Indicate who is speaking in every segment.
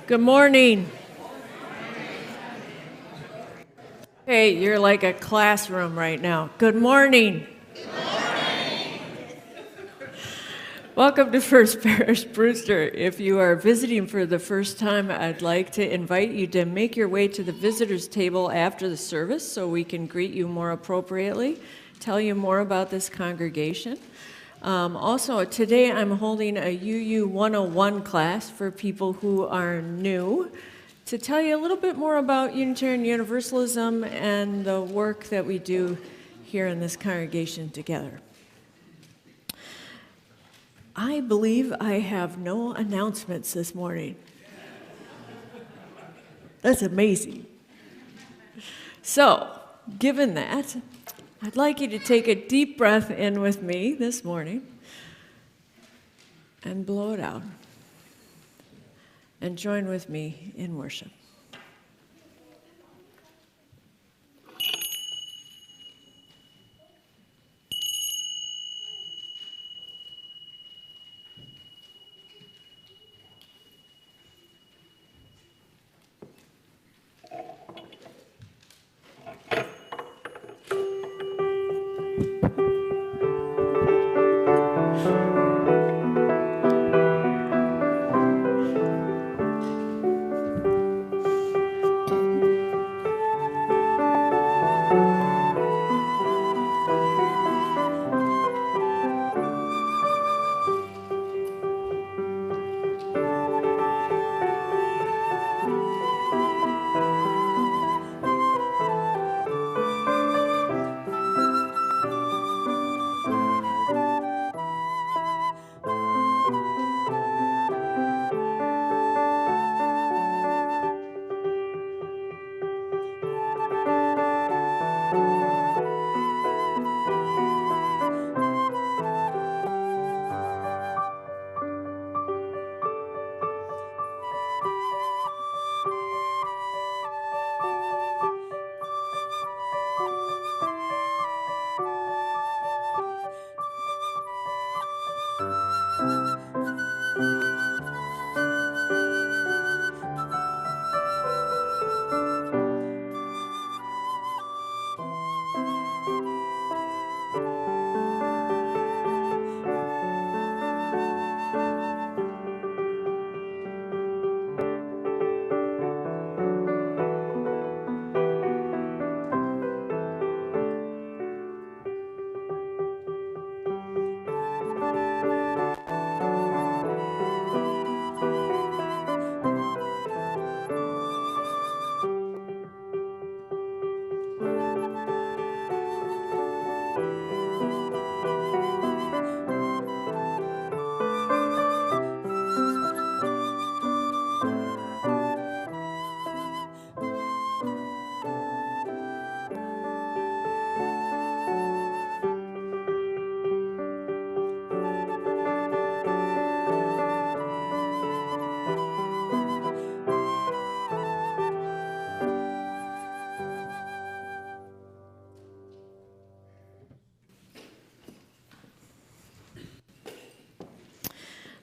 Speaker 1: Good morning. Hey, you're like a classroom right now. Good morning. Welcome to First Parish Brewster. If you are visiting for the first time, I'd like to invite you to make your way to the visitors table after the service so we can greet you more appropriately, tell you more about this congregation. Also, today I'm holding a UU 101 class for people who are new to tell you a little bit more about Unitarian Universalism and the work that we do here in this congregation together. I believe I have no announcements this morning. That's amazing. So, given that, I'd like you to take a deep breath in with me this morning and blow it out. And join with me in worship.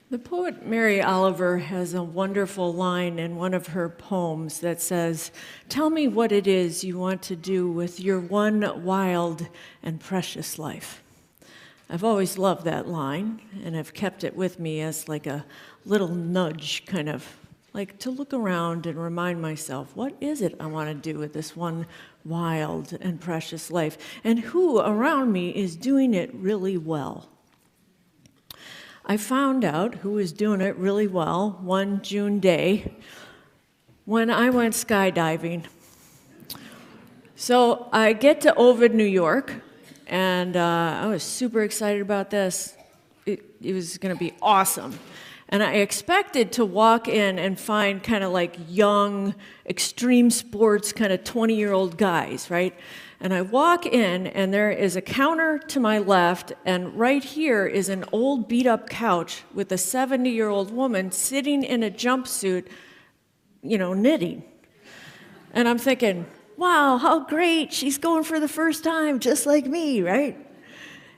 Speaker 1: The poet Mary Oliver has a wonderful line in one of her poems that says, "Tell me what it is you want to do with your one wild and precious life." I've always loved that line, and I've kept it with me as like a little nudge, kind of like to look around and remind myself, what is it I want to do with this one wild and precious life? And who around me is doing it really well? I found out who was doing it really well one June day when I went skydiving. So I get to Ovid, New York, and I was super excited about this. It was going to be awesome. And I expected to walk in and find kind of like young, extreme sports, kind of 20-year-old guys, right? And I walk in, and there is a counter to my left, and right here is an old beat-up couch with a 70-year-old woman sitting in a jumpsuit, knitting. And I'm thinking, wow, how great, she's going for the first time, just like me, right?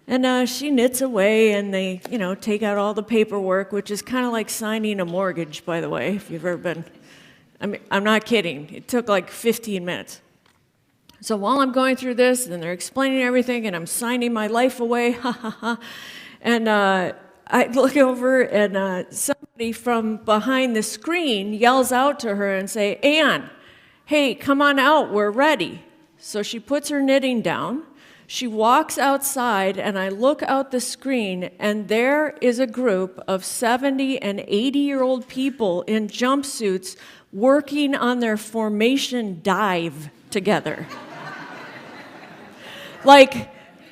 Speaker 1: And she knits away, and they, take out all the paperwork, which is kind of like signing a mortgage, by the way, if you've ever been. I mean, I'm not kidding. It took like 15 minutes. So while I'm going through this, and they're explaining everything, and I'm signing my life away, and I look over, and somebody from behind the screen yells out to her and say, "Ann, hey, come on out, we're ready." So she puts her knitting down. She walks outside, and I look out the screen, and there is a group of 70 and 80-year-old people in jumpsuits working on their formation dive together. Like,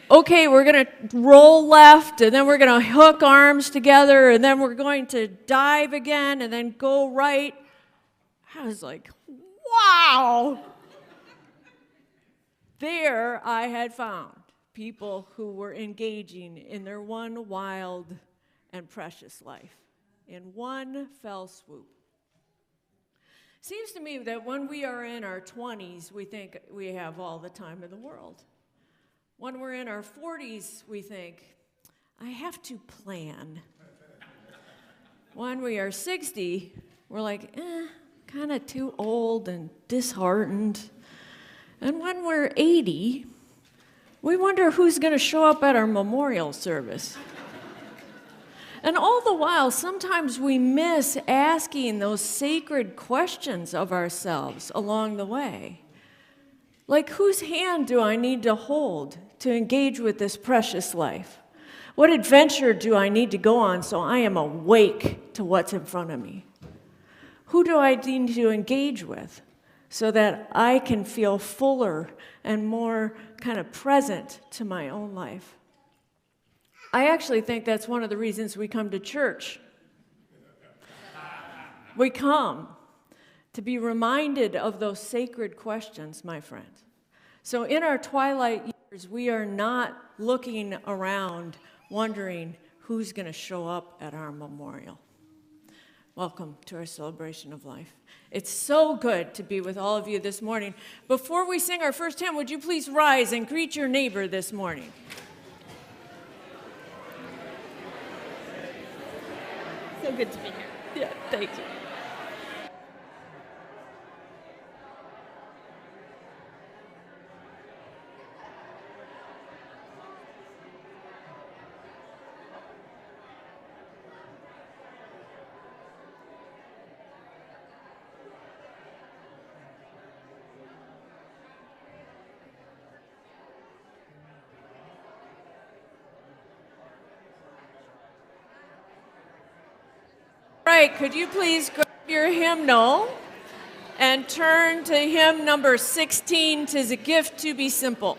Speaker 1: okay, we're going to roll left, and then we're going to hook arms together, and then we're going to dive again, and then go right. I was like, wow. There I had found people who were engaging in their one wild and precious life in one fell swoop. Seems to me that when we are in our 20s, we think we have all the time in the world. When we're in our 40s, we think, I have to plan. When we are 60, we're like, kind of too old and disheartened. And when we're 80, we wonder who's going to show up at our memorial service. And all the while, sometimes we miss asking those sacred questions of ourselves along the way. Like, whose hand do I need to hold to engage with this precious life? What adventure do I need to go on so I am awake to what's in front of me? Who do I need to engage with so that I can feel fuller and more kind of present to my own life? I actually think that's one of the reasons we come to church. We come to be reminded of those sacred questions, my friends. So in our twilight years, we are not looking around wondering who's going to show up at our memorial. Welcome to our celebration of life. It's so good to be with all of you this morning. Before we sing our first hymn, would you please rise and greet your neighbor this morning? So good to be here. Yeah, thank you. All right, could you please grab your hymnal and turn to hymn number 16, "'Tis a Gift to Be Simple."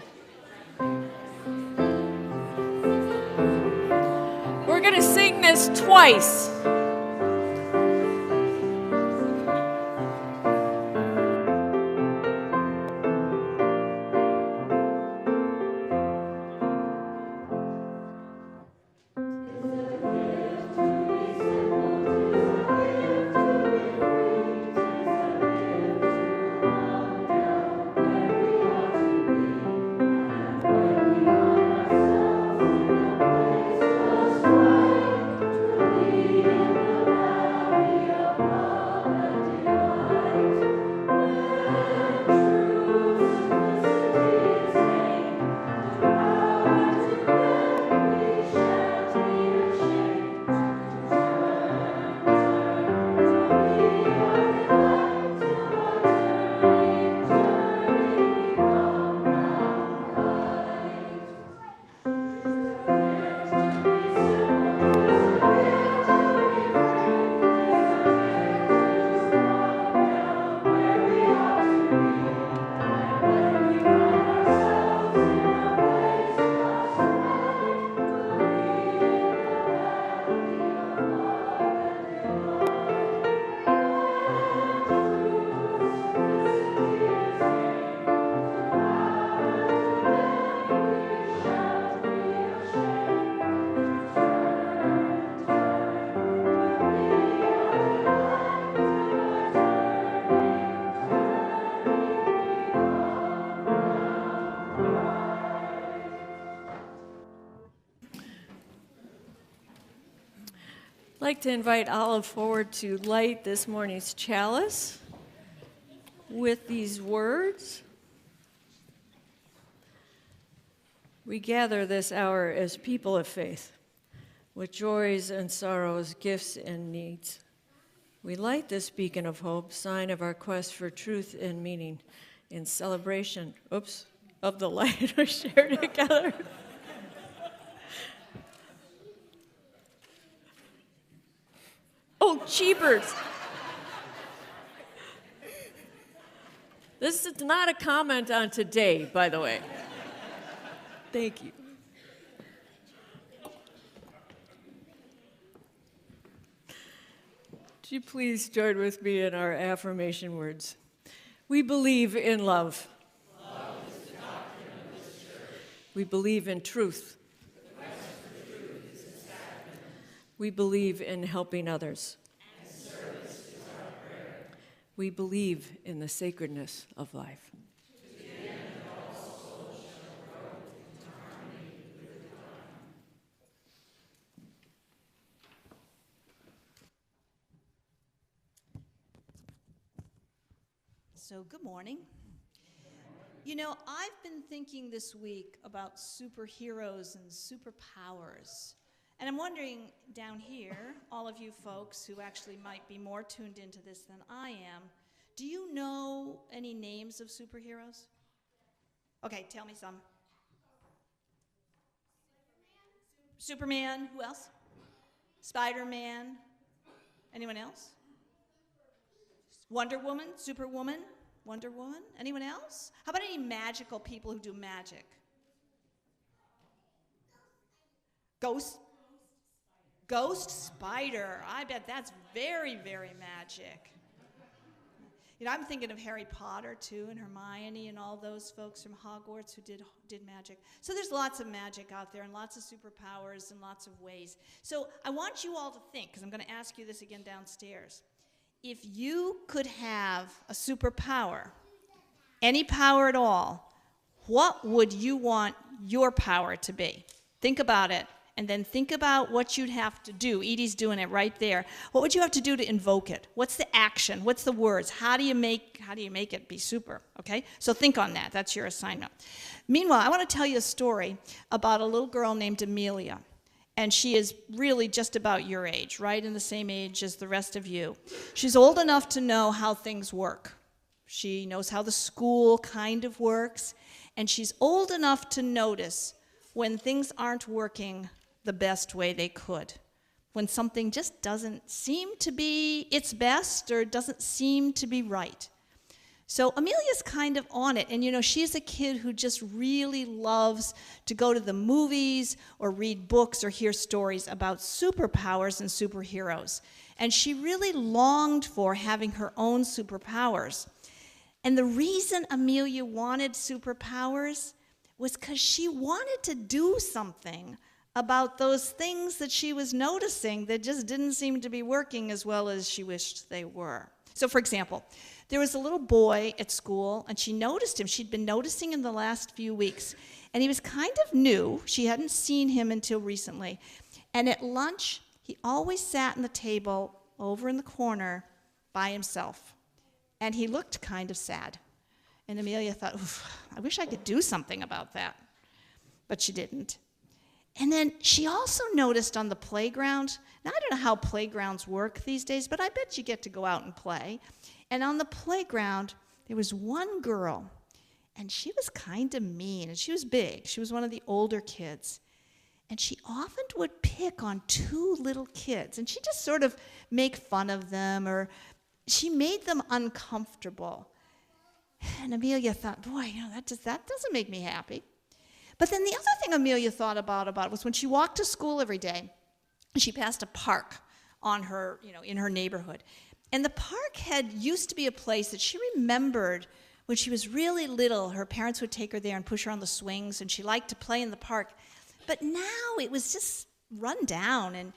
Speaker 1: We're going to sing this twice. I'd like to invite Olive forward to light this morning's chalice with these words. We gather this hour as people of faith, with joys and sorrows, gifts and needs. We light this beacon of hope, sign of our quest for truth and meaning, in celebration, of the light we share together. Oh, cheapers. This is not a comment on today, by the way. Thank you. Would you please join with me in our affirmation words? We believe in love.
Speaker 2: Love is the doctrine of this church.
Speaker 1: We believe in truth.
Speaker 2: The quest for truth is the sacrament.
Speaker 1: We believe in helping others.
Speaker 2: And service is our prayer.
Speaker 1: We believe in the sacredness of life.
Speaker 2: To the end that all souls shall grow into harmony with the divine.
Speaker 3: So, good morning. You know, I've been thinking this week about superheroes and superpowers. And I'm wondering down here, all of you folks who actually might be more tuned into this than I am, do you know any names of superheroes? Okay, tell me some. Superman. Who else? Spider-Man. Anyone else? Wonder Woman, Superwoman, Wonder Woman. Anyone else? How about any magical people who do magic? Ghost Spider. I bet that's very, very magic. You know, I'm thinking of Harry Potter, too, and Hermione and all those folks from Hogwarts who did magic. So there's lots of magic out there and lots of superpowers in lots of ways. So I want you all to think, because I'm going to ask you this again downstairs. If you could have a superpower, any power at all, what would you want your power to be? Think about it, and then think about what you'd have to do. Edie's doing it right there. What would you have to do to invoke it? What's the action? What's the words? How do you make it be super? Okay? So think on that. That's your assignment. Meanwhile, I want to tell you a story about a little girl named Amelia. And she is really just about your age, right in the same age as the rest of you. She's old enough to know how things work. She knows how the school kind of works. And she's old enough to notice when things aren't working the best way they could. When something just doesn't seem to be its best or doesn't seem to be right. So Amelia's kind of on it, and you know, she's a kid who just really loves to go to the movies or read books or hear stories about superpowers and superheroes. And she really longed for having her own superpowers. And the reason Amelia wanted superpowers was because she wanted to do something about those things that she was noticing that just didn't seem to be working as well as she wished they were. So, for example, there was a little boy at school, and she noticed him. She'd been noticing him the last few weeks, and he was kind of new. She hadn't seen him until recently. And at lunch, he always sat in the table over in the corner by himself, and he looked kind of sad. And Amelia thought, I wish I could do something about that. But she didn't. And then she also noticed on the playground, now I don't know how playgrounds work these days, but I bet you get to go out and play. And on the playground, there was one girl, and she was kind of mean, and she was big. She was one of the older kids. And she often would pick on two little kids, and she'd just sort of make fun of them, or she made them uncomfortable. And Amelia thought, boy, you know, that doesn't make me happy. But then the other thing Amelia thought about was when she walked to school every day, she passed a park on her, in her neighborhood. And the park used to be a place that she remembered when she was really little. Her parents would take her there and push her on the swings, and she liked to play in the park. But now it was just run down, and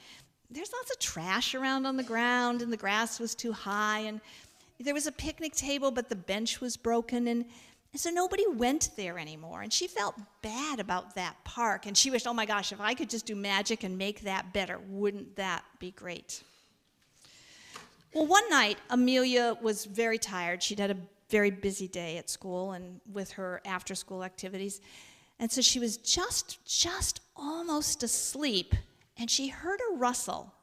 Speaker 3: there's lots of trash around on the ground, and the grass was too high, and there was a picnic table, but the bench was broken, and And so nobody went there anymore, and she felt bad about that park, and she wished, oh my gosh, if I could just do magic and make that better, wouldn't that be great? Well, one night, Amelia was very tired. She'd had a very busy day at school and with her after-school activities, and so she was just almost asleep, and she heard a rustle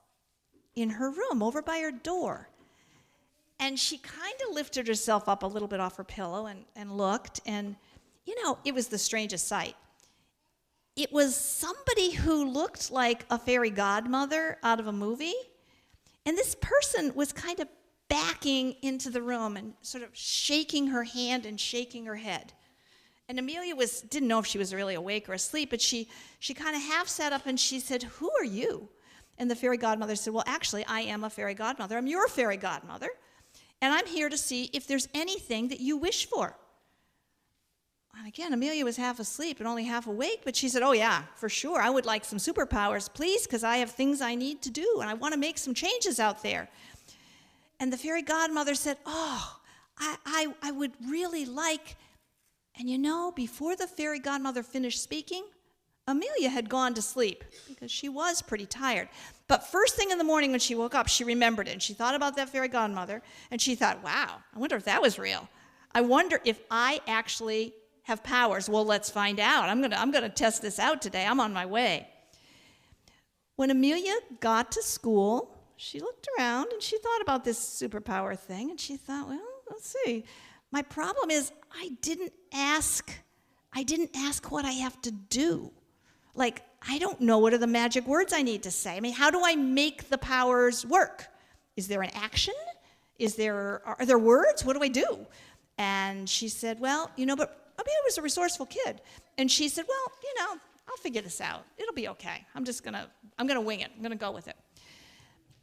Speaker 3: in her room over by her door. And she kind of lifted herself up a little bit off her pillow and looked, and, it was the strangest sight. It was somebody who looked like a fairy godmother out of a movie, and this person was kind of backing into the room and sort of shaking her hand and shaking her head. And Amelia didn't know if she was really awake or asleep, but she kind of half sat up and she said, "Who are you?" And the fairy godmother said, "Well, actually, I am a fairy godmother. I'm your fairy godmother. And I'm here to see if there's anything that you wish for." And again, Amelia was half asleep and only half awake, but she said, "Oh yeah, for sure. I would like some superpowers, please, because I have things I need to do, and I want to make some changes out there." And the fairy godmother said, "Oh, I would really like," and before the fairy godmother finished speaking, Amelia had gone to sleep because she was pretty tired. But first thing in the morning when she woke up, she remembered it, and she thought about that fairy godmother, and she thought, wow, I wonder if that was real. I wonder if I actually have powers. Well, let's find out. I'm gonna test this out today. I'm on my way. When Amelia got to school, she looked around, and she thought about this superpower thing, and she thought, well, let's see. My problem is I didn't ask what I have to do. Like, I don't know what are the magic words I need to say. I mean, how do I make the powers work? Is there an action? Are there words? What do I do? And she said, well, but Amelia was a resourceful kid. And she said, well, I'll figure this out. It'll be okay. I'm gonna wing it. I'm gonna go with it.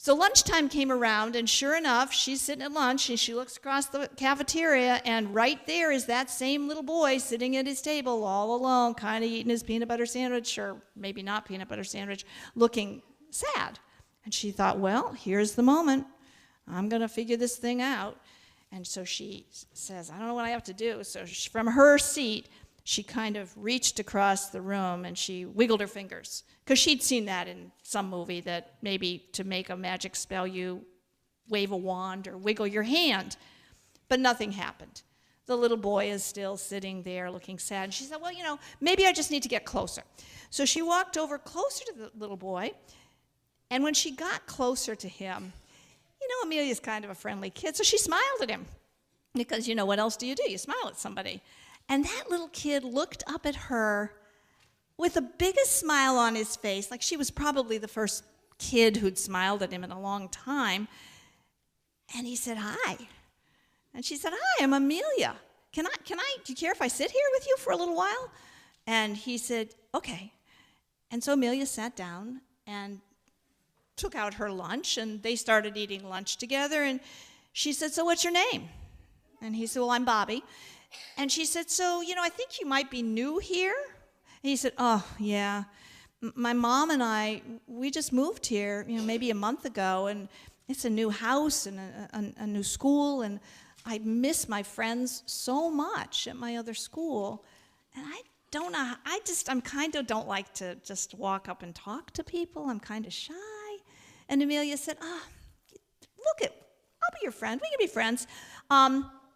Speaker 3: So lunchtime came around, and sure enough, she's sitting at lunch, and she looks across the cafeteria, and right there is that same little boy sitting at his table all alone, kind of eating his peanut butter sandwich, or maybe not peanut butter sandwich, looking sad. And she thought, well, here's the moment. I'm going to figure this thing out. And so she says, I don't know what I have to do. So from her seat, she kind of reached across the room and she wiggled her fingers. Because she'd seen that in some movie, that maybe to make a magic spell you wave a wand or wiggle your hand. But nothing happened. The little boy is still sitting there looking sad. And she said, well, maybe I just need to get closer. So she walked over closer to the little boy. And when she got closer to him, Amelia's kind of a friendly kid, so she smiled at him. Because, what else do? You smile at somebody. And that little kid looked up at her with the biggest smile on his face, like she was probably the first kid who'd smiled at him in a long time. And he said, hi. And she said, hi, I'm Amelia. Do you care if I sit here with you for a little while? And he said, okay. And so Amelia sat down and took out her lunch, and they started eating lunch together. And she said, so what's your name? And he said, well, I'm Bobby. And she said, so, I think you might be new here. And he said, oh, yeah. My mom and I, we just moved here, maybe a month ago, and it's a new house and a new school, and I miss my friends so much at my other school. And I don't know, I'm kind of don't like to just walk up and talk to people. I'm kind of shy. And Amelia said, I'll be your friend. We can be friends.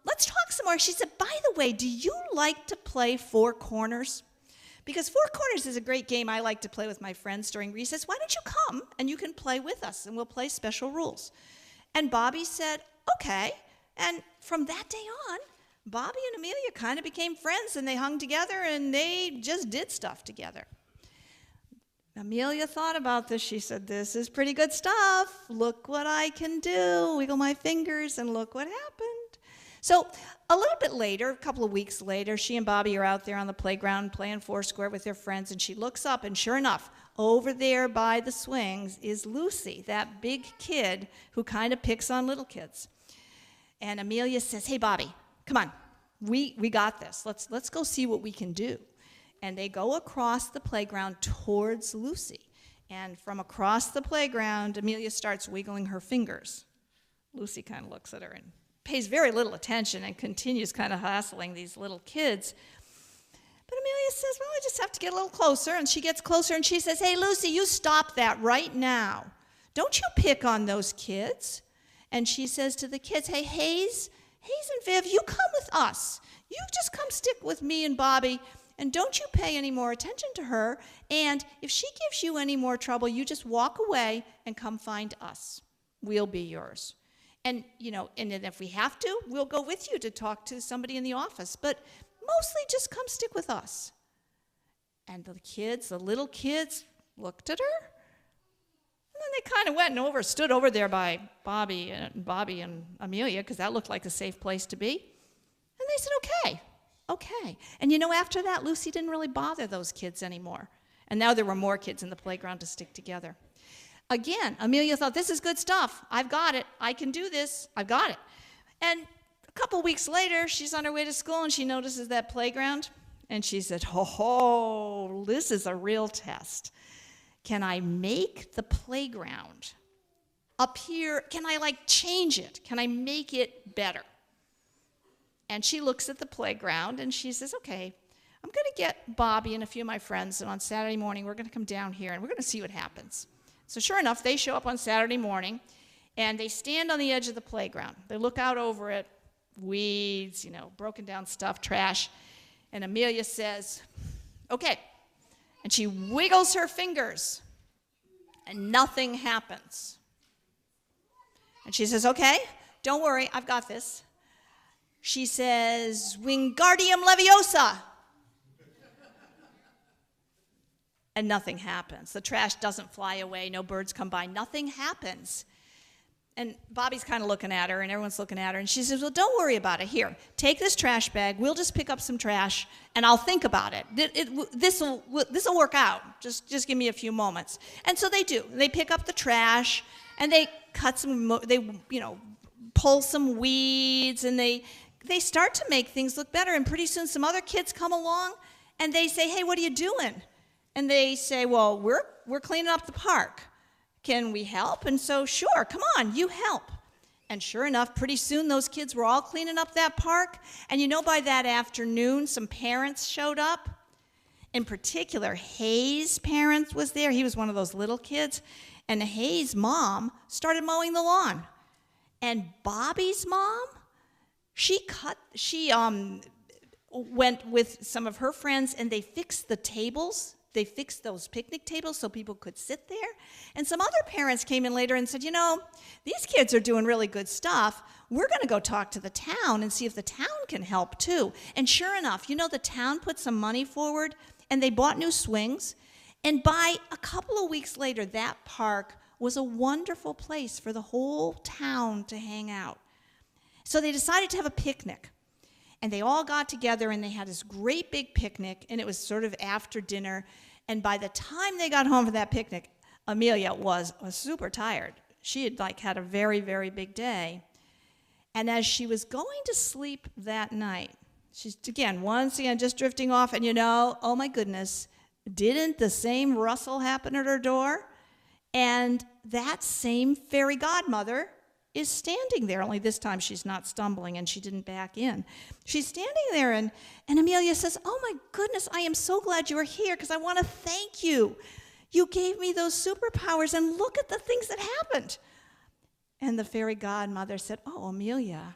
Speaker 3: Let's talk some more. She said, by the way, do you like to play Four Corners? Because Four Corners is a great game I like to play with my friends during recess. Why don't you come and you can play with us, and we'll play special rules. And Bobby said, okay. And from that day on, Bobby and Amelia kind of became friends, and they hung together, and they just did stuff together. Amelia thought about this. She said, this is pretty good stuff. Look what I can do. Wiggle my fingers, and look what happened. So a little bit later, a couple of weeks later, she and Bobby are out there on the playground playing Foursquare with their friends, and she looks up, and sure enough, over there by the swings is Lucy, that big kid who kind of picks on little kids. And Amelia says, hey, Bobby, come on. We got this. Let's go see what we can do. And they go across the playground towards Lucy. And from across the playground, Amelia starts wiggling her fingers. Lucy kind of looks at her and pays very little attention and continues kind of hassling these little kids. But Amelia says, well, I just have to get a little closer. And she gets closer and she says, hey, Lucy, you stop that right now. Don't you pick on those kids. And she says to the kids, hey, Hayes and Viv, you come with us. You just come stick with me and Bobby, and don't you pay any more attention to her. And if she gives you any more trouble, you just walk away and come find us. We'll be yours. And, and then if we have to, we'll go with you to talk to somebody in the office. But mostly just come stick with us. And the little kids, looked at her. And then they kind of went and stood over there by Bobby and Amelia, because that looked like a safe place to be. And they said, okay. And after that, Lucy didn't really bother those kids anymore. And now there were more kids in the playground to stick together. Again, Amelia thought, this is good stuff. I've got it. I can do this. I've got it. And a couple weeks later, she's on her way to school, and she notices that playground. And she said, this is a real test. Can I make the playground appear? Can I change it? Can I make it better? And she looks at the playground and she says, okay, I'm going to get Bobby and a few of my friends, and on Saturday morning we're going to come down here and we're going to see what happens. So sure enough, they show up on Saturday morning and they stand on the edge of the playground. They look out over it, weeds, broken down stuff, trash. And Amelia says, okay. And she wiggles her fingers, and nothing happens. And she says, okay, don't worry, I've got this. She says, Wingardium Leviosa. And nothing happens. The trash doesn't fly away, no birds come by, nothing happens. And Bobby's kind of looking at her, and everyone's looking at her, and she says, well, don't worry about it. Here, take this trash bag. We'll just pick up some trash, and I'll think about it. This will work out. Just give me a few moments. And so they do. They pick up the trash, and they pull some weeds, and they start to make things look better. And pretty soon some other kids come along, and they say, hey, what are you doing? And they say, well, we're cleaning up the park. Can we help? And so, sure, come on, you help. And sure enough, pretty soon those kids were all cleaning up that park. And by that afternoon, some parents showed up. In particular, Hayes' parents was there. He was one of those little kids. And Hayes' mom started mowing the lawn. And Bobby's mom, she went with some of her friends, and they fixed the tables. They fixed those picnic tables so people could sit there. And some other parents came in later and said, these kids are doing really good stuff. We're going to go talk to the town and see if the town can help too. And sure enough, the town put some money forward, and they bought new swings. And by a couple of weeks later, that park was a wonderful place for the whole town to hang out. So they decided to have a picnic. And they all got together, and they had this great big picnic, and it was sort of after dinner. And by the time they got home from that picnic, Amelia was super tired. She had had a very, very big day. And as she was going to sleep that night, she's, once again, just drifting off, and oh my goodness, didn't the same rustle happen at her door? And that same fairy godmother is standing there, only this time she's not stumbling and she didn't back in. She's standing there, and Amelia says, oh my goodness, I am so glad you are here, because I want to thank you. You gave me those superpowers, and look at the things that happened. And the fairy godmother said, oh, Amelia,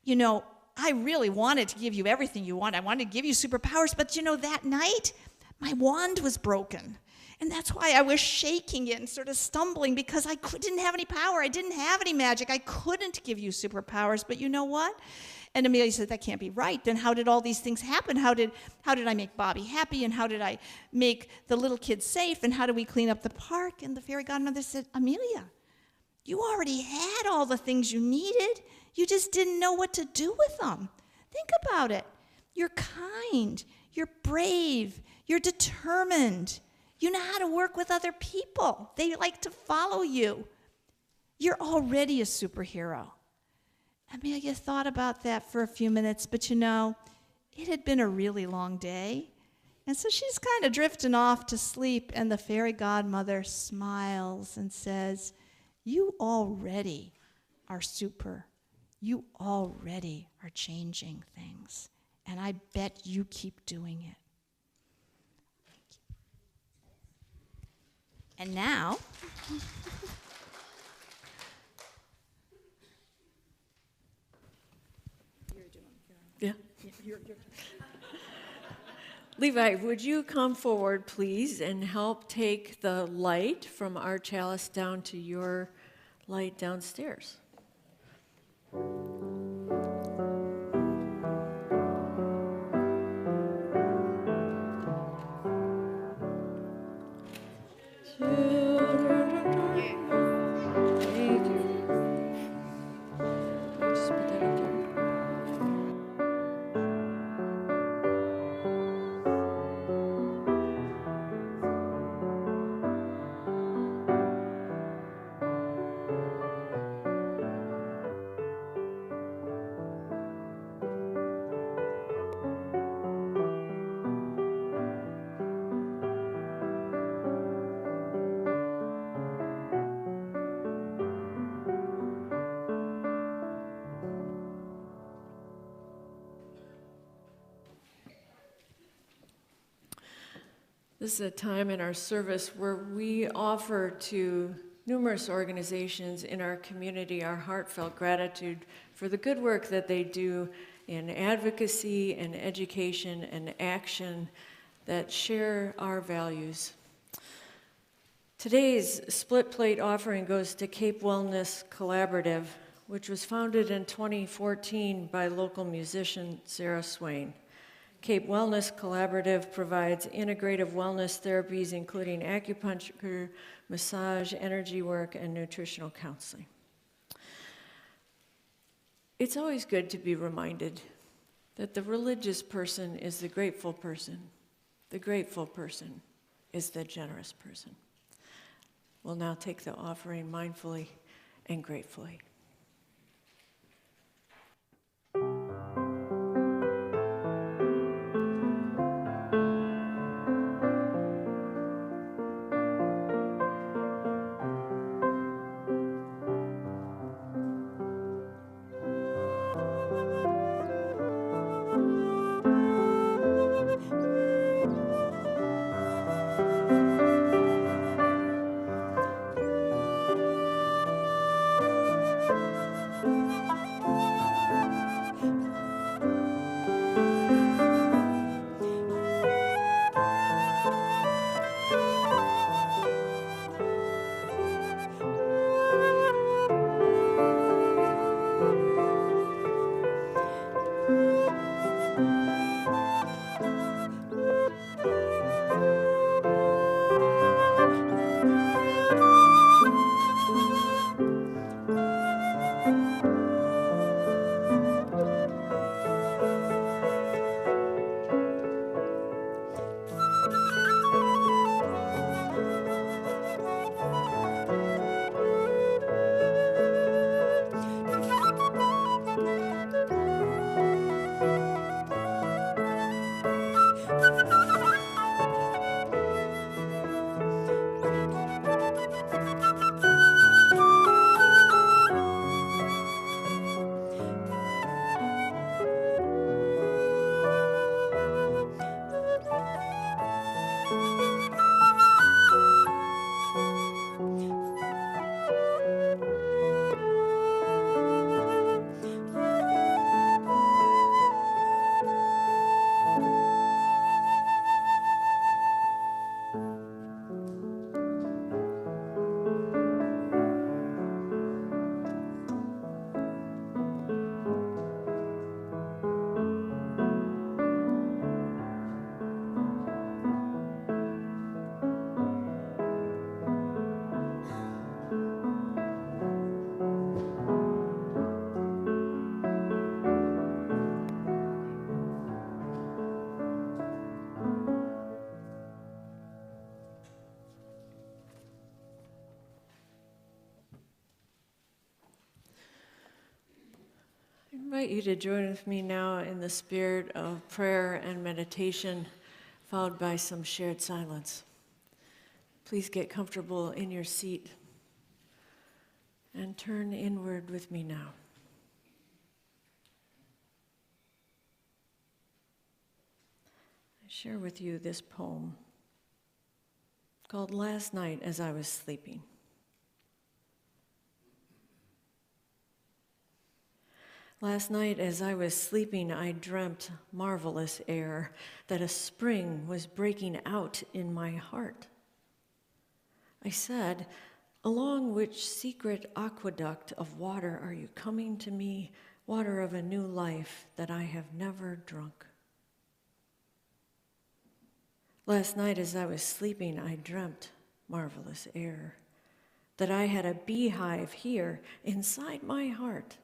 Speaker 3: I really wanted to give you everything you want. I wanted to give you superpowers, but that night, my wand was broken. And that's why I was shaking it and sort of stumbling, because I didn't have any power. I didn't have any magic. I couldn't give you superpowers. But you know what? And Amelia said, that can't be right. Then how did all these things happen? How did I make Bobby happy? And how did I make the little kids safe? And how do we clean up the park? And the fairy godmother said, Amelia, you already had all the things you needed. You just didn't know what to do with them. Think about it. You're kind. You're brave. You're determined. You know how to work with other people. They like to follow you. You're already a superhero. Amelia thought about that for a few minutes, but it had been a really long day. And so she's kind of drifting off to sleep, and the fairy godmother smiles and says, you already are super. You already are changing things, and I bet you keep doing it. And now,
Speaker 1: Yeah. Levi, would you come forward, please, and help take the light from our chalice down to your light downstairs? Thank you. Just put that up there. This is a time in our service where we offer to numerous organizations in our community our heartfelt gratitude for the good work that they do in advocacy and education and action that share our values. Today's split plate offering goes to Cape Wellness Collaborative, which was founded in 2014 by local musician Sarah Swain. Cape Wellness Collaborative provides integrative wellness therapies, including acupuncture, massage, energy work, and nutritional counseling. It's always good to be reminded that the religious person is the grateful person. The grateful person is the generous person. We'll now take the offering mindfully and gratefully. I invite you to join with me now in the spirit of prayer and meditation, followed by some shared silence. Please get comfortable in your seat and turn inward with me now. share with you this poem called Last Night as I Was Sleeping. Last night as I was sleeping, I dreamt marvelous air, that a spring was breaking out in my heart. I said, along which secret aqueduct of water are you coming to me, water of a new life that I have never drunk? Last night as I was sleeping, I dreamt marvelous air, that I had a beehive here inside my heart,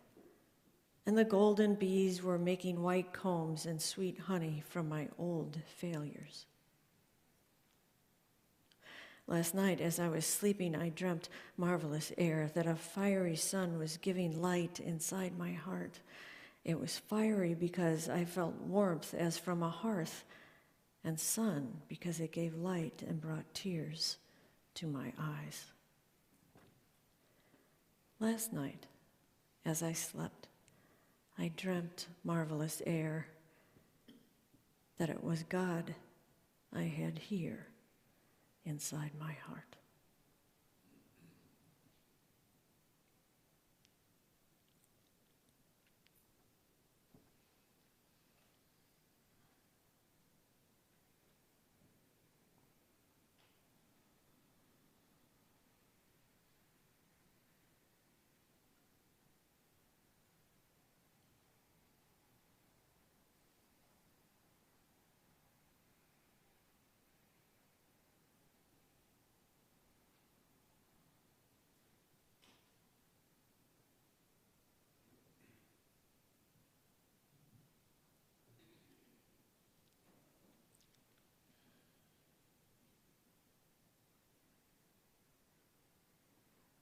Speaker 1: and the golden bees were making white combs and sweet honey from my old failures. Last night as I was sleeping, I dreamt marvelous air, that a fiery sun was giving light inside my heart. It was fiery because I felt warmth as from a hearth, and sun because it gave light and brought tears to my eyes. Last night, as I slept, I dreamt marvelous air, that it was God I had here inside my heart.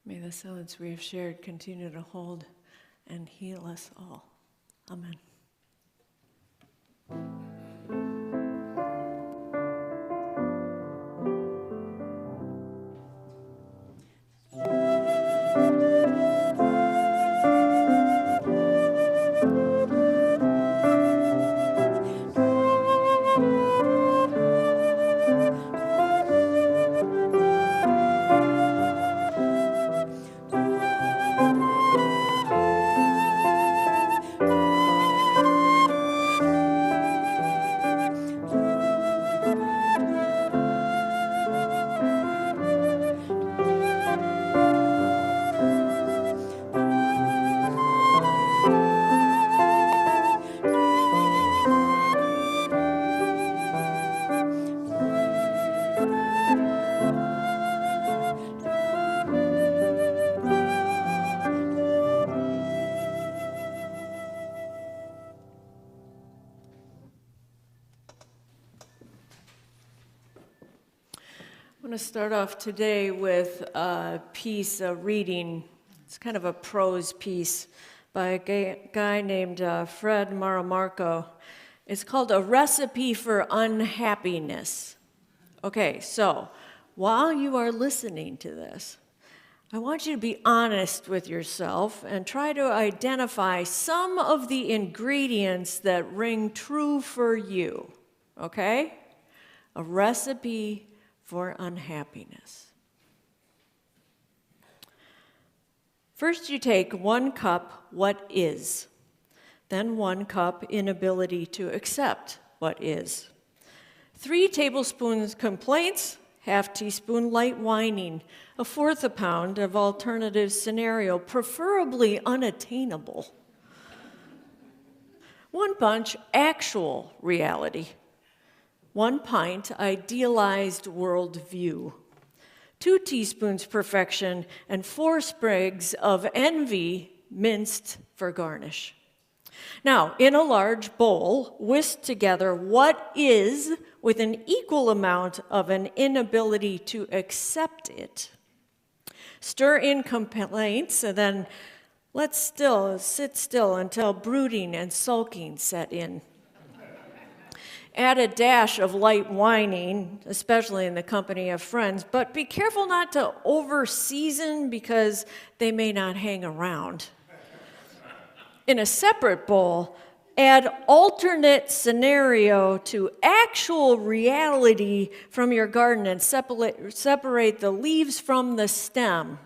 Speaker 1: May the silence we have shared continue to hold and heal us all. Amen. I'm going to start off today with a piece, a reading. It's kind of a prose piece by a guy named Fred Maramarco. It's called A Recipe for Unhappiness. Okay, so while you are listening to this, I want you to be honest with yourself and try to identify some of the ingredients that ring true for you, okay? A recipe for unhappiness. First, you take 1 cup what is, then 1 cup inability to accept what is, 3 tablespoons complaints, ½ teaspoon light whining, 1/4 pound of alternative scenario, preferably unattainable, 1 bunch actual reality, 1 pint idealized worldview, 2 teaspoons perfection, and 4 sprigs of envy minced for garnish. Now, in a large bowl, whisk together what is with an equal amount of an inability to accept it. Stir in complaints, and then sit still until brooding and sulking set in. Add a dash of light whining, especially in the company of friends, but be careful not to over-season because they may not hang around. In a separate bowl, Add alternate scenario to actual reality from your garden and separate the leaves from the stem.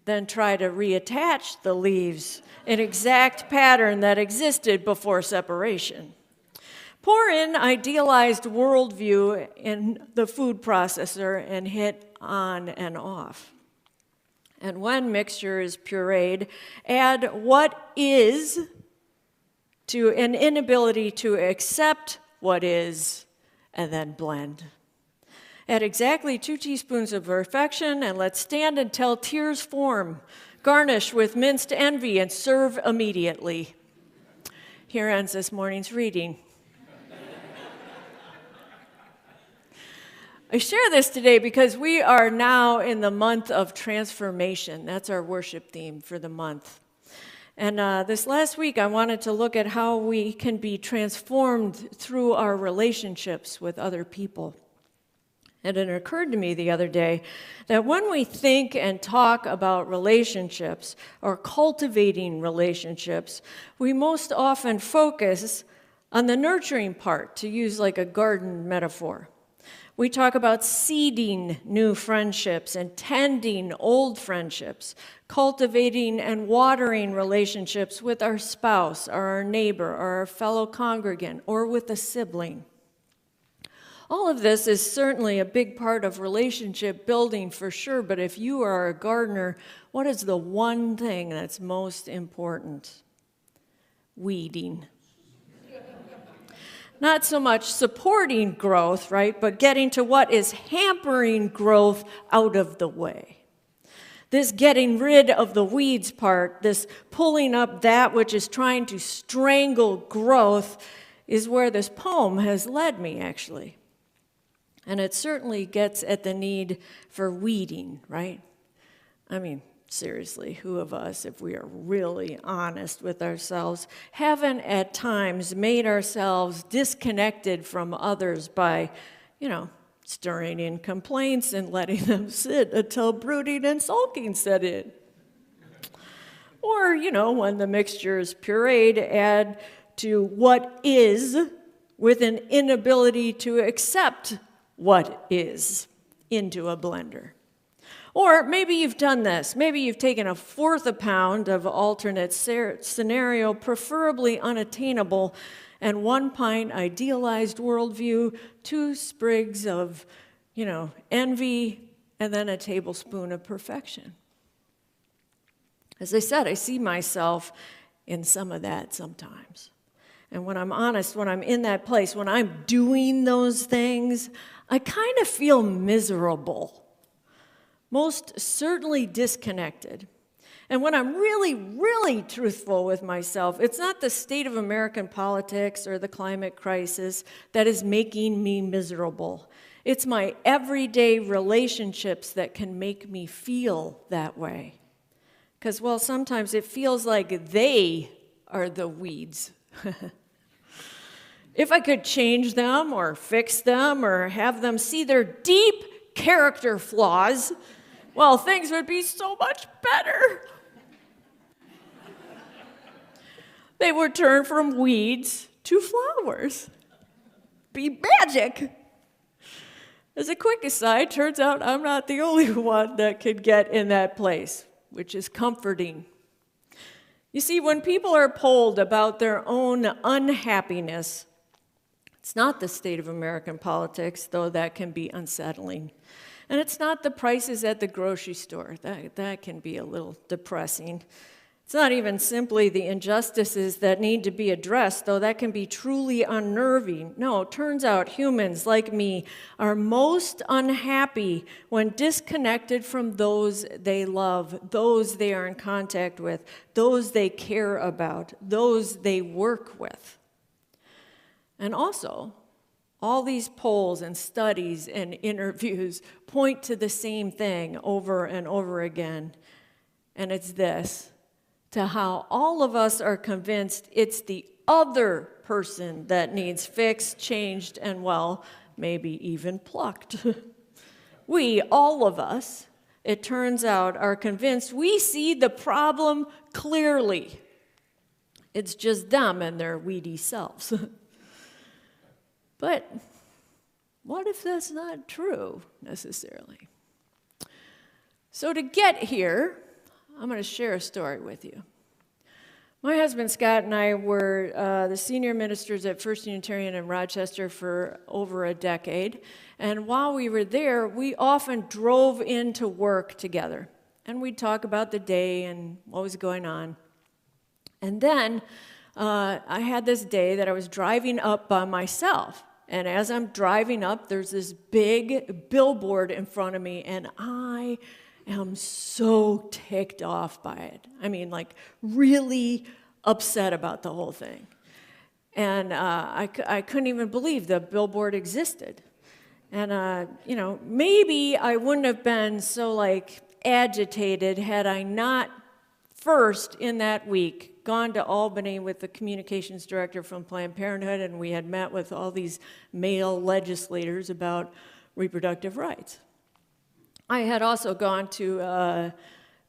Speaker 1: Then try to reattach the leaves in exact pattern that existed before separation. Pour in idealized worldview in the food processor and hit on and off. And when mixture is pureed, add what is to an inability to accept what is, and then blend. Add exactly 2 teaspoons of perfection and let stand until tears form. Garnish with minced envy and serve immediately. Here ends this morning's reading. I share this today because we are now in the month of transformation. That's our worship theme for the month. And this last week, I wanted to look at how we can be transformed through our relationships with other people. And it occurred to me the other day that when we think and talk about relationships or cultivating relationships, we most often focus on the nurturing part, to use like a garden metaphor. We talk about seeding new friendships and tending old friendships, cultivating and watering relationships with our spouse or our neighbor or our fellow congregant or with a sibling. All of this is certainly a big part of relationship building for sure, but if you are a gardener, what is the one thing that's most important? Weeding. Not so much supporting growth, right, but getting to what is hampering growth out of the way. This getting rid of the weeds part, this pulling up that which is trying to strangle growth, is where this poem has led me, actually. And it certainly gets at the need for weeding, right? I mean, seriously, who of us, if we are really honest with ourselves, haven't at times made ourselves disconnected from others by, stirring in complaints and letting them sit until brooding and sulking set in? Or, when the mixture is pureed, add to what is with an inability to accept what is into a blender. Or maybe you've done this. Maybe you've taken 1/4 pound of alternate scenario, preferably unattainable, and 1 pint idealized worldview, 2 sprigs of, envy, and then a tablespoon of perfection. As I said, I see myself in some of that sometimes. And when I'm honest, when I'm in that place, when I'm doing those things, I kind of feel miserable. Most certainly disconnected. And when I'm really, really truthful with myself, it's not the state of American politics or the climate crisis that is making me miserable. It's my everyday relationships that can make me feel that way. Because, sometimes it feels like they are the weeds. If I could change them or fix them or have them see their deep character flaws, things would be so much better. They would turn from weeds to flowers. Be magic. As a quick aside, turns out I'm not the only one that could get in that place, which is comforting. You see, when people are polled about their own unhappiness, it's not the state of American politics, though that can be unsettling. And it's not the prices at the grocery store. That can be a little depressing. It's not even simply the injustices that need to be addressed, though that can be truly unnerving. No, it turns out humans like me are most unhappy when disconnected from those they love, those they are in contact with, those they care about, those they work with. And also, all these polls and studies and interviews point to the same thing over and over again, and it's this: to how all of us are convinced it's the other person that needs fixed, changed, and maybe even plucked. We, all of us, it turns out, are convinced we see the problem clearly. It's just them and their weedy selves. But what if that's not true necessarily? So to get here, I'm going to share a story with you. My husband Scott and I were the senior ministers at First Unitarian in Rochester for over a decade. And while we were there, we often drove into work together. And we'd talk about the day and what was going on. And then I had this day that I was driving up by myself. And as I'm driving up, there's this big billboard in front of me, and I am so ticked off by it. I mean, like, really upset about the whole thing. And I couldn't even believe the billboard existed. And, maybe I wouldn't have been so, like, agitated had I not first in that week gone to Albany with the communications director from Planned Parenthood, and we had met with all these male legislators about reproductive rights. I had also gone to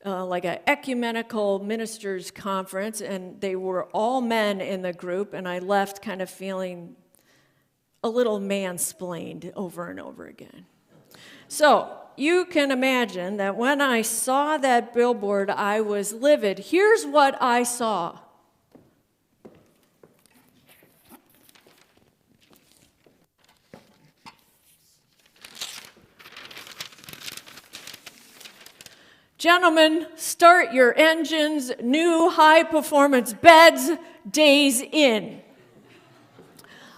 Speaker 1: like an ecumenical ministers conference, and they were all men in the group, and I left kind of feeling a little mansplained over and over again. So you can imagine that when I saw that billboard, I was livid. Here's what I saw. Gentlemen, start your engines, new high-performance beds, days in.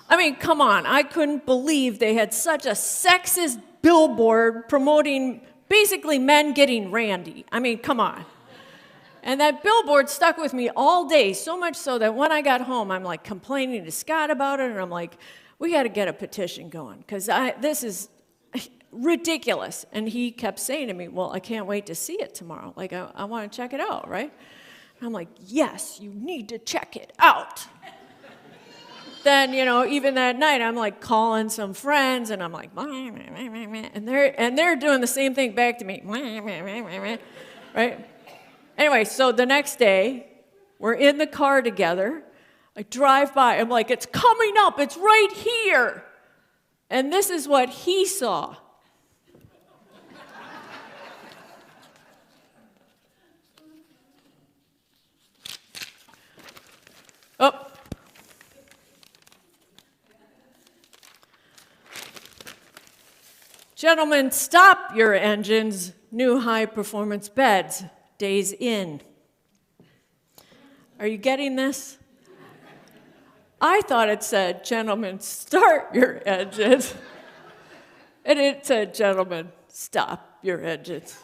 Speaker 1: I mean, come on, I couldn't believe they had such a sexist billboard promoting basically men getting randy. I mean, come on. And that billboard stuck with me all day, so much so that when I got home, I'm like complaining to Scott about it, and I'm like, we got to get a petition going, because this is ridiculous. And he kept saying to me, well, I can't wait to see it tomorrow. Like, I want to check it out, right? And I'm like, yes, you need to check it out. Then, even that night, I'm like calling some friends, and I'm like, and they're doing the same thing back to me, right? Anyway, so the next day, we're in the car together. I drive by, I'm like, it's coming up, it's right here. And this is what he saw. Oh. Gentlemen, stop your engines, new high-performance beds, days in. Are you getting this? I thought it said, gentlemen, start your engines. And it said, gentlemen, stop your engines.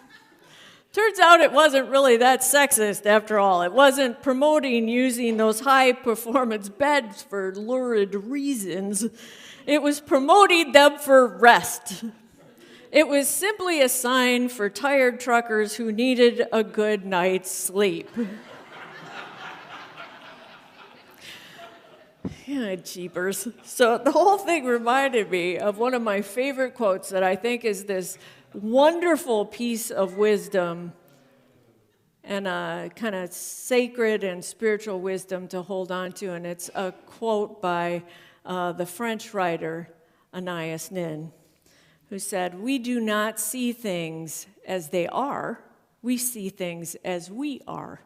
Speaker 1: Turns out it wasn't really that sexist after all. It wasn't promoting using those high-performance beds for lurid reasons. It was promoting them for rest. It was simply a sign for tired truckers who needed a good night's sleep. Yeah, jeepers. So the whole thing reminded me of one of my favorite quotes that I think is this wonderful piece of wisdom and a kind of sacred and spiritual wisdom to hold on to. And it's a quote by the French writer Anais Nin, who said, "We do not see things as they are, we see things as we are.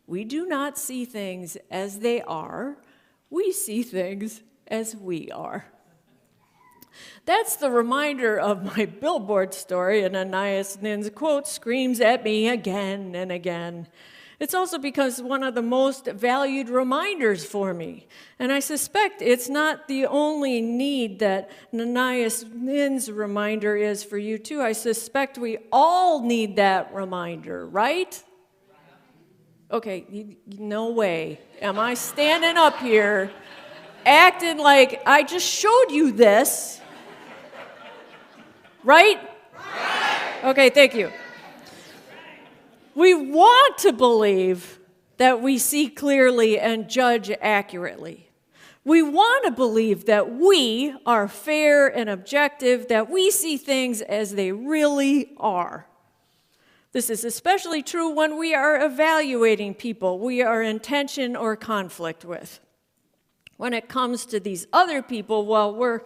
Speaker 1: We do not see things as they are, we see things as we are." That's the reminder of my billboard story, and Anais Nin's quote screams at me again and again. It's also because one of the most valued reminders for me. And I suspect it's not the only need that Anais Nin's reminder is for you too. I suspect we all need that reminder, right? Okay, no way. Am I standing up here acting like I just showed you this? Right? Okay, thank you. We want to believe that we see clearly and judge accurately. We want to believe that we are fair and objective, that we see things as they really are. This is especially true when we are evaluating people we are in tension or conflict with. When it comes to these other people, well, we're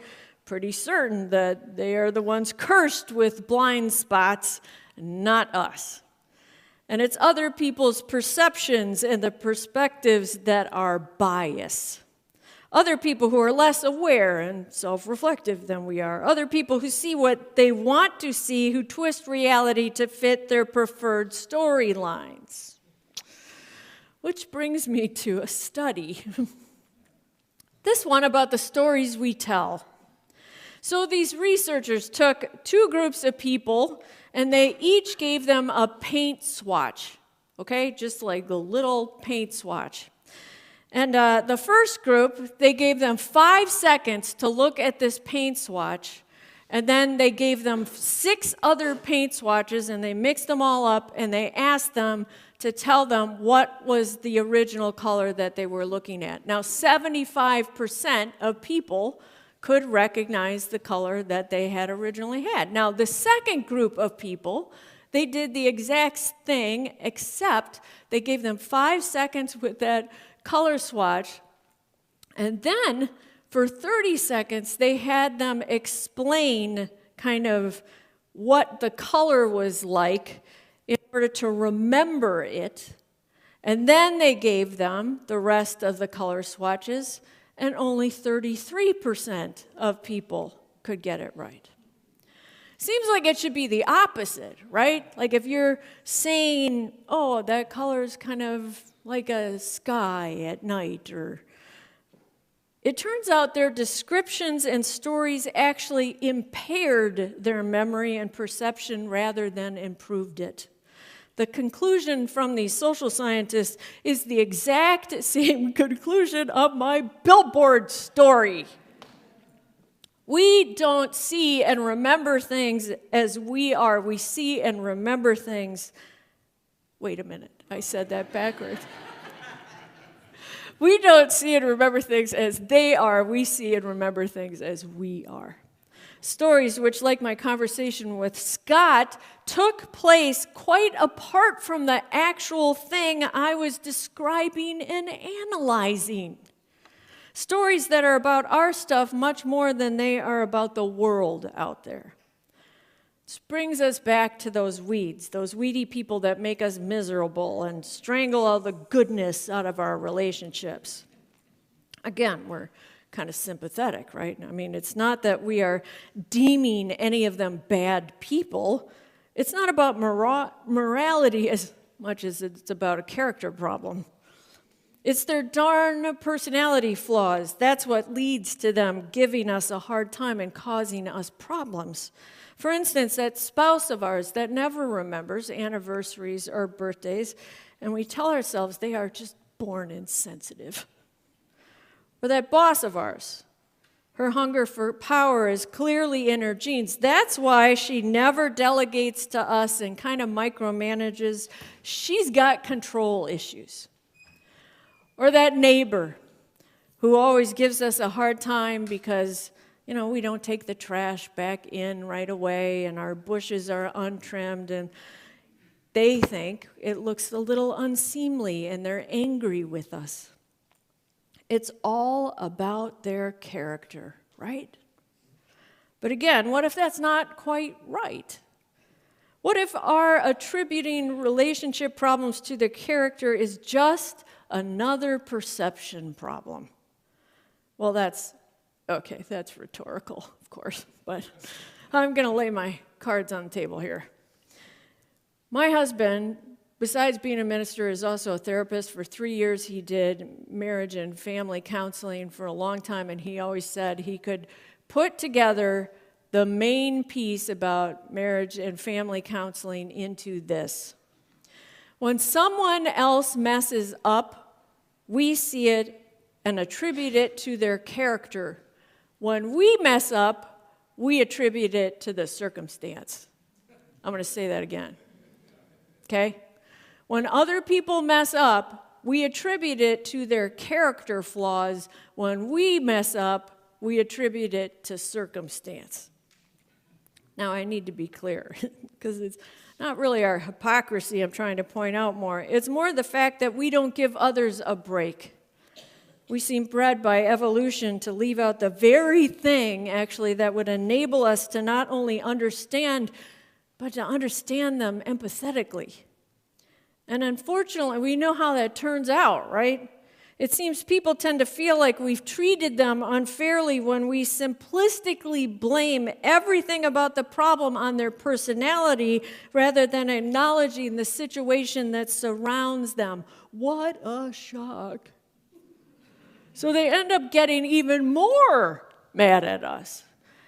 Speaker 1: pretty certain that they are the ones cursed with blind spots, not us. And it's other people's perceptions and the perspectives that are biased. Other people who are less aware and self-reflective than we are. Other people who see what they want to see, who twist reality to fit their preferred storylines. Which brings me to a study. This one about the stories we tell. So these researchers took two groups of people and they each gave them a paint swatch, okay? Just like the little paint swatch. And the first group, they gave them 5 seconds to look at this paint swatch, and then they gave them 6 other paint swatches, and they mixed them all up, and they asked them to tell them what was the original color that they were looking at. Now, 75% of people could recognize the color that they had originally had. Now, the second group of people, they did the exact thing, except they gave them 5 seconds with that color swatch, and then for 30 seconds, they had them explain kind of what the color was like in order to remember it, and then they gave them the rest of the color swatches, and only 33% of people could get it right. Seems like it should be the opposite, right? Like if you're saying, oh, that color is kind of like a sky at night, or it turns out their descriptions and stories actually impaired their memory and perception rather than improved it. The conclusion from these social scientists is the exact same conclusion of my billboard story. We don't see and remember things as we are. We see and remember things. Wait a minute, I said that backwards. We don't see and remember things as they are. We see and remember things as we are. Stories which, like my conversation with Scott, took place quite apart from the actual thing I was describing and analyzing. Stories that are about our stuff much more than they are about the world out there. This brings us back to those weeds, those weedy people that make us miserable and strangle all the goodness out of our relationships. Again, we're kind of sympathetic, right? I mean, it's not that we are deeming any of them bad people. It's not about morality as much as it's about a character problem. It's their darn personality flaws. That's what leads to them giving us a hard time and causing us problems. For instance, that spouse of ours that never remembers anniversaries or birthdays, and we tell ourselves they are just born insensitive. Or that boss of ours, her hunger for power is clearly in her genes. That's why she never delegates to us and kind of micromanages. She's got control issues. Or that neighbor who always gives us a hard time because, we don't take the trash back in right away and our bushes are untrimmed and they think it looks a little unseemly and they're angry with us. It's all about their character, right? But again, what if that's not quite right? What if our attributing relationship problems to their character is just another perception problem? Well, that's rhetorical, of course, but I'm going to lay my cards on the table here. My husband, besides being a minister, is also a therapist. For 3 years, he did marriage and family counseling for a long time, and he always said he could put together the main piece about marriage and family counseling into this. When someone else messes up, we see it and attribute it to their character. When we mess up, we attribute it to the circumstance. I'm going to say that again. Okay? When other people mess up, we attribute it to their character flaws. When we mess up, we attribute it to circumstance. Now, I need to be clear, because not really our hypocrisy I'm trying to point out more. It's more the fact that we don't give others a break. We seem bred by evolution to leave out the very thing, actually, that would enable us to not only understand, but to understand them empathetically. And unfortunately, we know how that turns out, right? It seems people tend to feel like we've treated them unfairly when we simplistically blame everything about the problem on their personality rather than acknowledging the situation that surrounds them. What a shock. So they end up getting even more mad at us.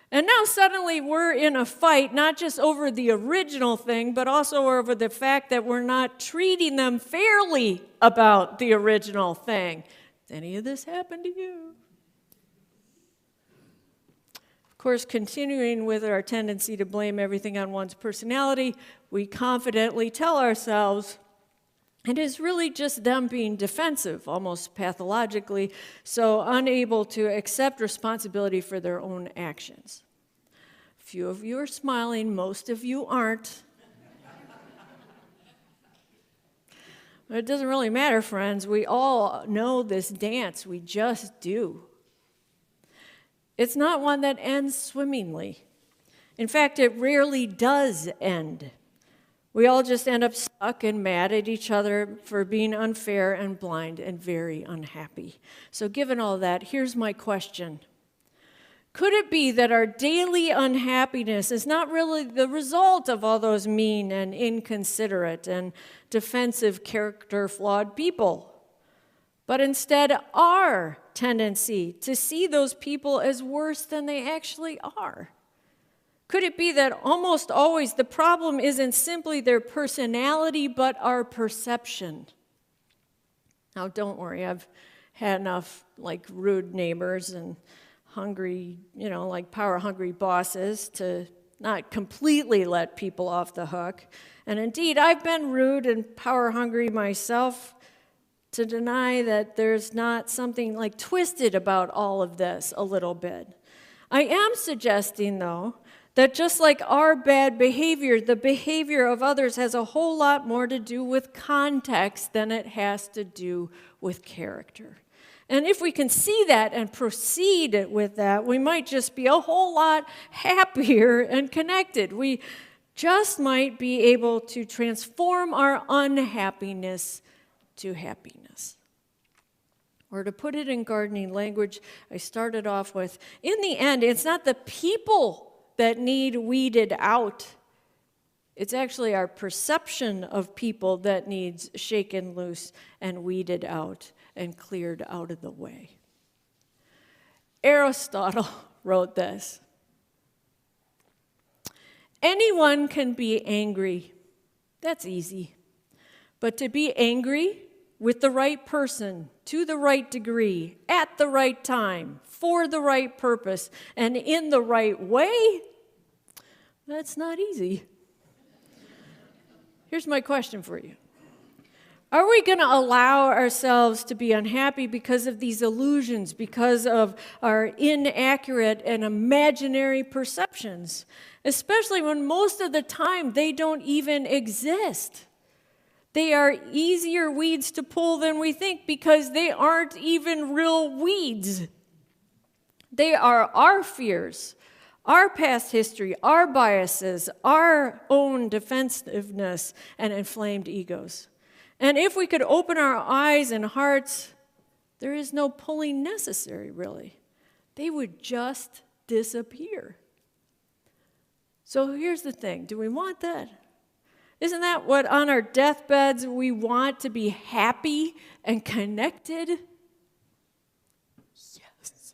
Speaker 1: And now suddenly we're in a fight, not just over the original thing, but also over the fact that we're not treating them fairly about the original thing. Does any of this happen to you? Of course, continuing with our tendency to blame everything on one's personality, we confidently tell ourselves it is really just them being defensive, almost pathologically, so unable to accept responsibility for their own actions. Few of you are smiling, most of you aren't. But it doesn't really matter, friends. We all know this dance. We just do. It's not one that ends swimmingly. In fact, it rarely does end. We all just end up stuck and mad at each other for being unfair and blind and very unhappy. So given all that, here's my question. Could it be that our daily unhappiness is not really the result of all those mean and inconsiderate and defensive character-flawed people, but instead our tendency to see those people as worse than they actually are? Could it be that almost always the problem isn't simply their personality, but our perception? Now, don't worry, I've had enough rude neighbors and hungry, power-hungry bosses to not completely let people off the hook. And indeed, I've been rude and power-hungry myself to deny that there's not something twisted about all of this a little bit. I am suggesting, though, that just like our bad behavior, the behavior of others has a whole lot more to do with context than it has to do with character. And if we can see that and proceed with that, we might just be a whole lot happier and connected. We just might be able to transform our unhappiness to happiness. Or to put it in gardening language, I started off with, in the end, it's not the people that need weeded out. It's actually our perception of people that needs shaken loose and weeded out and cleared out of the way. Aristotle wrote this. Anyone can be angry. That's easy. But to be angry with the right person, to the right degree, at the right time, for the right purpose, and in the right way, that's not easy. Here's my question for you. Are we going to allow ourselves to be unhappy because of these illusions, because of our inaccurate and imaginary perceptions, especially when most of the time they don't even exist? They are easier weeds to pull than we think because they aren't even real weeds. They are our fears, our past history, our biases, our own defensiveness and inflamed egos. And if we could open our eyes and hearts, there is no pulling necessary, really. They would just disappear. So here's the thing. Do we want that? Isn't that what on our deathbeds we want, to be happy and connected? Yes.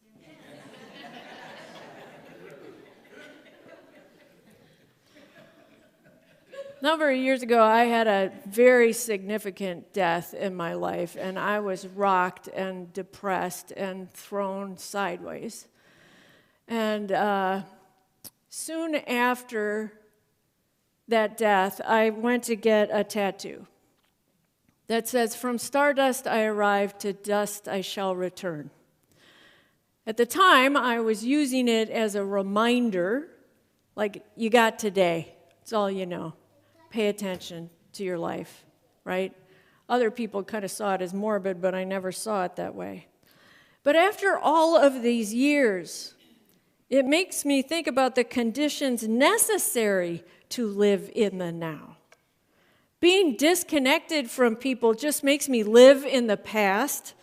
Speaker 1: A number of years ago, I had a very significant death in my life, and I was rocked and depressed and thrown sideways. And soon after that death, I went to get a tattoo that says, "From stardust I arrived, to dust I shall return." At the time, I was using it as a reminder, like, you got today. It's all you know. pay attention to your life, right? Other people kind of saw it as morbid, but I never saw it that way. But after all of these years, it makes me think about the conditions necessary to live in the now. Being disconnected from people just makes me live in the past,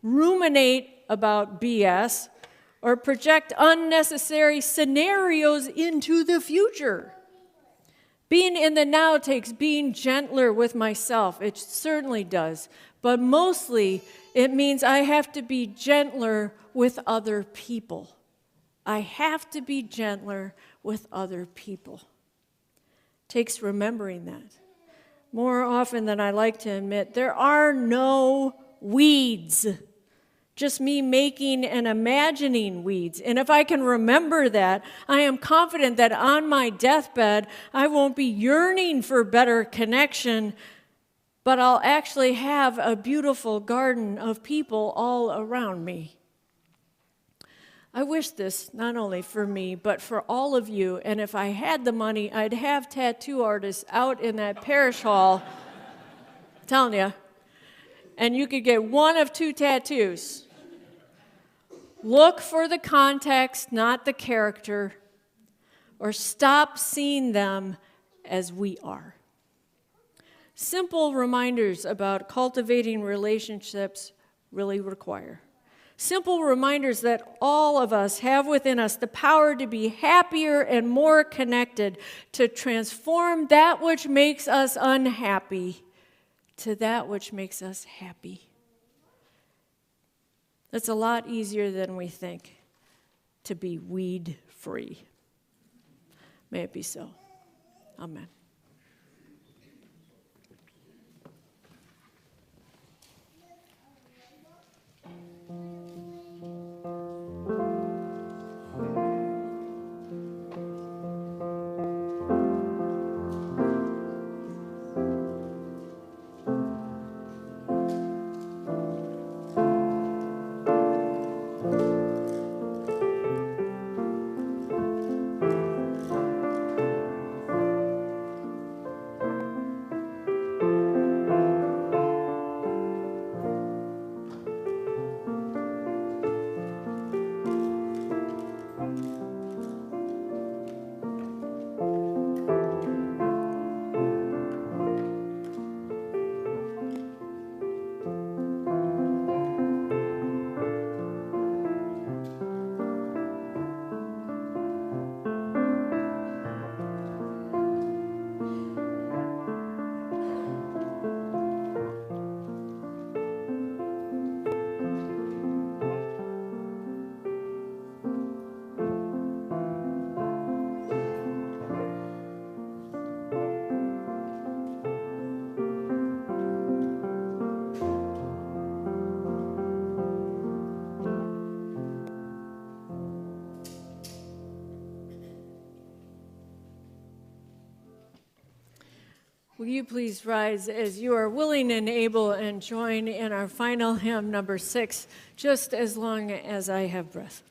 Speaker 1: ruminate about BS, or project unnecessary scenarios into the future. Being in the now takes being gentler with myself. It certainly does. But mostly, it means I have to be gentler with other people. I have to be gentler with other people. Takes remembering that. More often than I like to admit, there are no weeds. Just me making and imagining weeds. And if I can remember that, I am confident that on my deathbed, I won't be yearning for better connection, but I'll actually have a beautiful garden of people all around me. I wish this not only for me, but for all of you. And if I had the money, I'd have tattoo artists out in that parish hall. I'm telling you. And you could get one of two tattoos. Look for the context, not the character, or stop seeing them as we are. Simple reminders about cultivating relationships really require. Simple reminders that all of us have within us the power to be happier and more connected, to transform that which makes us unhappy to that which makes us happy. It's a lot easier than we think to be weed-free. May it be so. Amen. Will you please rise as you are willing and able and join in our final hymn, number 6, Just as Long as I Have Breath.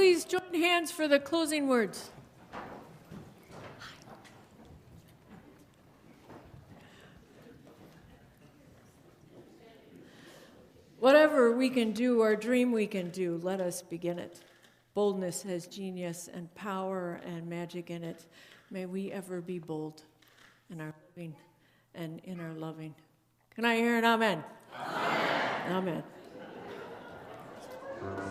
Speaker 1: please join hands for the closing words. Whatever we can do or dream we can do, let us begin it. Boldness has genius and power and magic in it. May we ever be bold in our living and in our loving. Can I hear an amen? Amen. Amen.